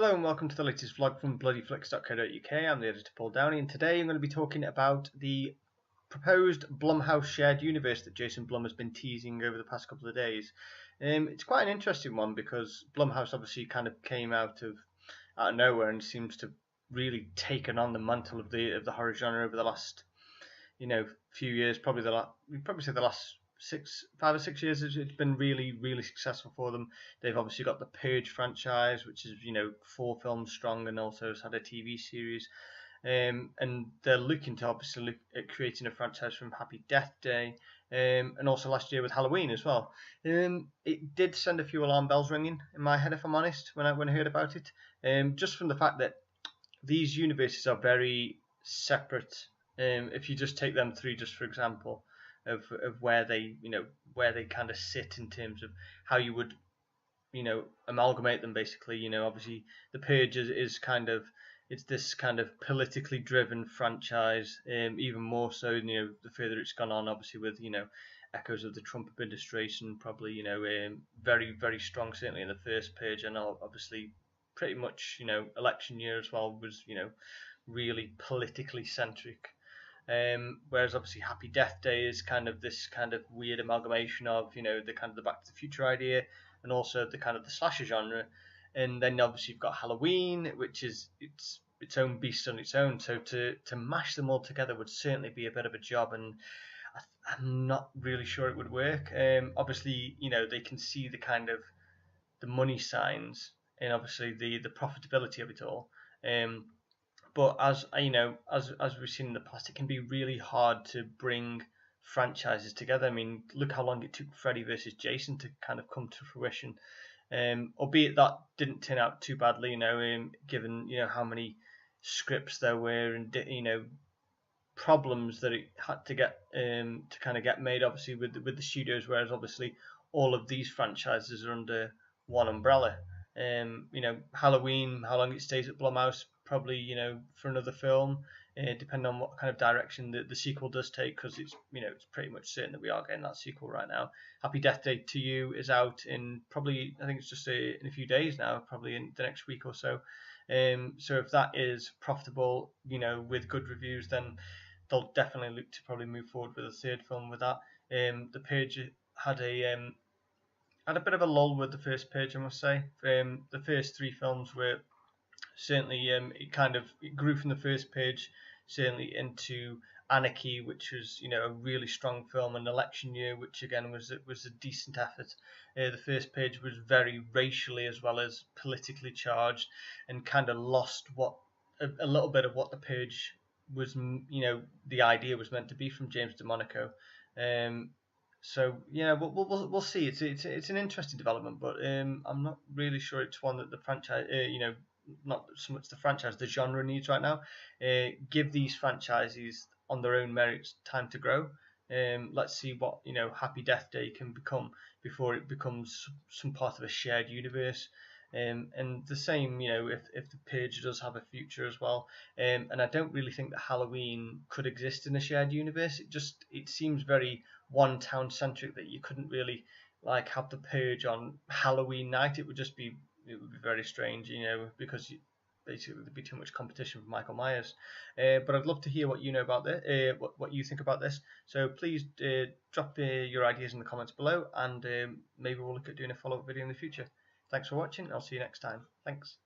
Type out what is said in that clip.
Hello and welcome to the latest vlog from bloodyflix.co.uk. I'm the editor Paul Downey, and today I'm going to be talking about the proposed Blumhouse shared universe that Jason Blum has been teasing over the past couple of days. It's quite an interesting one because Blumhouse obviously kind of came out of nowhere and seems to really taken on the mantle of the horror genre over the last few years. We'd probably say the last 5 or 6 years, it's been really successful for them. They've obviously got the Purge franchise, which is 4 films strong, and also has had a TV series. And they're looking to obviously look at creating a franchise from Happy Death Day, and also last year with Halloween as well. It did send a few alarm bells ringing in my head, if I'm honest, when I heard about it. Just from the fact that these universes are very separate. If you just take them through, just for example, of where they kind of sit in terms of how you would amalgamate them. Basically, obviously the Purge is kind of, it's this kind of politically driven franchise, even more so the further it's gone on, obviously with echoes of the Trump administration, probably very strong, certainly in the first Purge, and obviously pretty much election year as well was really politically centric. Whereas obviously Happy Death Day is kind of this kind of weird amalgamation of the kind of the Back to the Future idea and also the kind of the slasher genre. And then obviously you've got Halloween, which is its own beast on its own. So to mash them all together would certainly be a bit of a job, and I'm not really sure it would work. Obviously they can see the kind of the money signs and obviously the profitability of it all. But as we've seen in the past, it can be really hard to bring franchises together. I mean, look how long it took Freddy versus Jason to kind of come to fruition. Albeit that didn't turn out too badly, given how many scripts there were and problems that it had to get to kind of get made, obviously with the studios. Whereas obviously all of these franchises are under one umbrella. Halloween, how long it stays at Blumhouse, probably for another film, depending on what kind of direction the sequel does take, because it's it's pretty much certain that we are getting that sequel right now. Happy Death Day to You is out in probably, I think it's just in a few days now, probably in the next week or so. So if that is profitable, with good reviews, then they'll definitely look to probably move forward with a third film with that. The Purge had a bit of a lull with the first Purge, I must say. The first 3 films were certainly it grew from the first Purge certainly into Anarchy, which was a really strong film, and Election Year, which again was a decent effort. The first Purge was very racially as well as politically charged, and kind of lost a little bit of what the Purge was, the idea was meant to be from James DeMonaco. So yeah, we'll see. It's an interesting development, but I'm not really sure it's one that the franchise, not so much the franchise, the genre needs right now. Give these franchises on their own merits time to grow. Let's see what Happy Death Day can become before it becomes some part of a shared universe. And the same, if the Purge does have a future as well. And I don't really think that Halloween could exist in a shared universe. It seems very one town centric, that you couldn't really have the Purge on Halloween night. It would be very strange, because basically there'd be too much competition for Michael Myers. But I'd love to hear what you know about this, what you think about this. So please drop your ideas in the comments below, and maybe we'll look at doing a follow-up video in the future. Thanks for watching. I'll see you next time. Thanks.